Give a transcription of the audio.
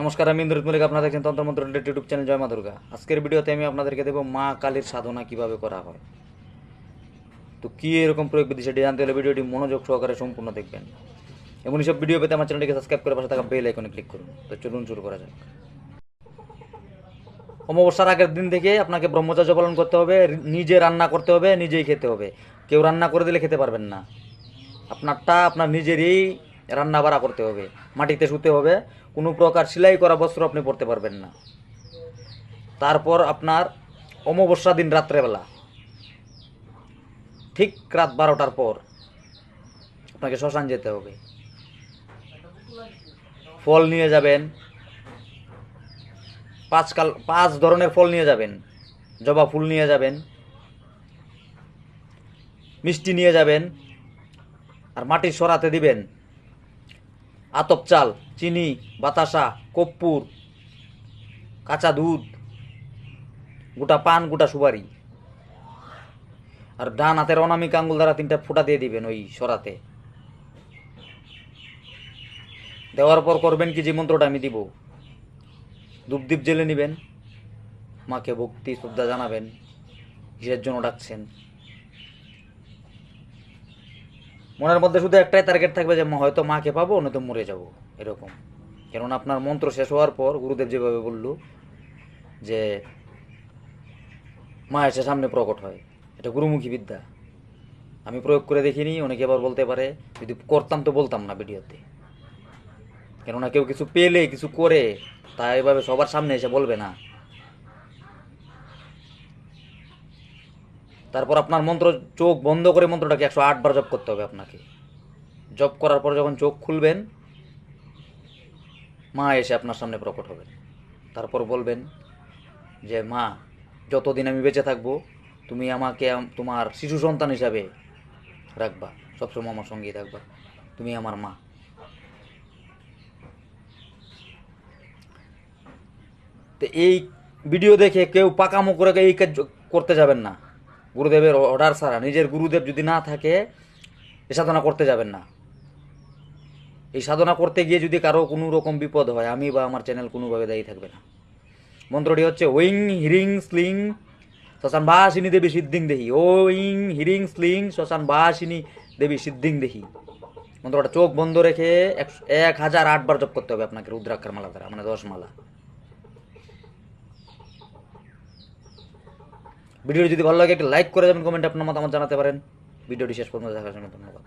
নমস্কার, আমি ইন্দ্রিত মল্লিক। আপনারা দেখছেন তন্ত্রমন্ত্র ইউটিউব চ্যানেল জয় মা দুর্গা। আজকের ভিডিওতে আমি আপনাদেরকে দেবো মা কালীর সাধনা কিভাবে করা হয়। তো কী এরকম প্রয়োগ বিধি সেটি জানতে হলে ভিডিওটি মনোযোগ সহকারে সম্পূর্ণ দেখবেন। এমনই সব ভিডিও পেতে আমার চ্যানেলটিকে সাবস্ক্রাইব করে পাশে থাকা বেল আইকনে ক্লিক করুন। তো চলুন শুরু করা যাক। অমাবস্যার আগের দিন থেকে আপনাকে ব্রহ্মচর্য পালন করতে হবে, নিজে রান্না করতে হবে, নিজেই খেতে হবে। কেউ রান্না করে দিলে খেতে পারবেন না। আপনারটা আপনার নিজেরই রান্না বাড়া করতে হবে। মাটিতে শুতে হবে। কোনো প্রকার সেলাই করা বস্ত্র আপনি পরতে পারবেন না। তারপর আপনার অমাবস্যা দিন রাত্রেবেলা ঠিক রাত 12টার পর আপনাকে শ্মশান যেতে হবে। ফল নিয়ে যাবেন, পাঁচ ধরনের ফল নিয়ে যাবেন। জবা ফুল নিয়ে যাবেন, মিষ্টি নিয়ে যাবেন, আর মাটির সরাতে দিবেন আতপ চাল, চিনি, বাতাসা, কর্পূর, কাঁচা দুধ, গোটা পান, গোটা সুপারি। আর ডান হাতের অনামিক আঙ্গুল দ্বারা 3টা ফুটা দিয়ে দিবেন ওই সরাতে। দেওয়ার পর করবেন কি, যে মন্ত্রটা আমি দিব, ধূপদীপ জেলে নেবেন, মাকে ভক্তি শ্রদ্ধা জানাবেন কিসের জন্য ডাকছেন। মনের মধ্যে শুধু একটাই টার্গেট থাকবে যে হয়তো মাকে পাবো, নয়তো মরে যাব, এরকম। কেননা আপনার মন্ত্র শেষ হওয়ার পর গুরুদেব যেভাবে বলল যে মা এসে সামনে প্রকট হয়, এটা গুরুমুখী বিদ্যা। আমি প্রয়োগ করে দেখিনি, অনেকে আবার বলতে পারে যদি করতাম তো বলতাম না ভিডিওতে। কেননা কেউ কিছু পেলে কিছু করে তা এভাবে সবার সামনে এসে বলবে না। তারপর আপনার মন্ত্র, চোখ বন্ধ করে মন্ত্রটাকে 108 বার জপ করতে হবে আপনাকে। জপ করার পর যখন চোখ খুলবেন, মা এসে আপনার সামনে প্রকট হবেন। তারপর বলবেন যে মা, যতদিন আমি বেঁচে থাকবো তুমি আমাকে তোমার শিশু সন্তান হিসাবে রাখবা, সবসময় আমার সঙ্গেই থাকবা, তুমি আমার মা। তো এই ভিডিও দেখে কেউ পাকামো করে এই কাজ করতে যাবেন না। গুরুদেবের অর্ডার ছাড়া, নিজের গুরুদেব যদি না থাকে এ সাধনা করতে যাবেন না। এই সাধনা করতে গিয়ে যদি কারো কোনো রকম বিপদ হয়, আমি বা আমার চ্যানেল কোনোভাবে দায়ী থাকবে না। মন্ত্রটি হচ্ছে ওইং হিরিং স্লিং শ্মশান বাসিনী দেবী সিদ্ধিং দেহি। ওইং হিরিং স্লিং শ্মশান বাসিনী দেবী সিদ্ধিং দেহি। মন্ত্রটা চোখ বন্ধ রেখে 1008 বার জপ করতে হবে আপনাকে, রুদ্রাক্ষর মালা দ্বারা, মানে 10 মালা। ভিডিওটি যদি ভালো লাগে একটা লাইক করে দেবেন, কমেন্টে আপনার মতামত জানাতে পারেন। ভিডিওটি শেষ পর্যন্ত দেখার জন্য ধন্যবাদ।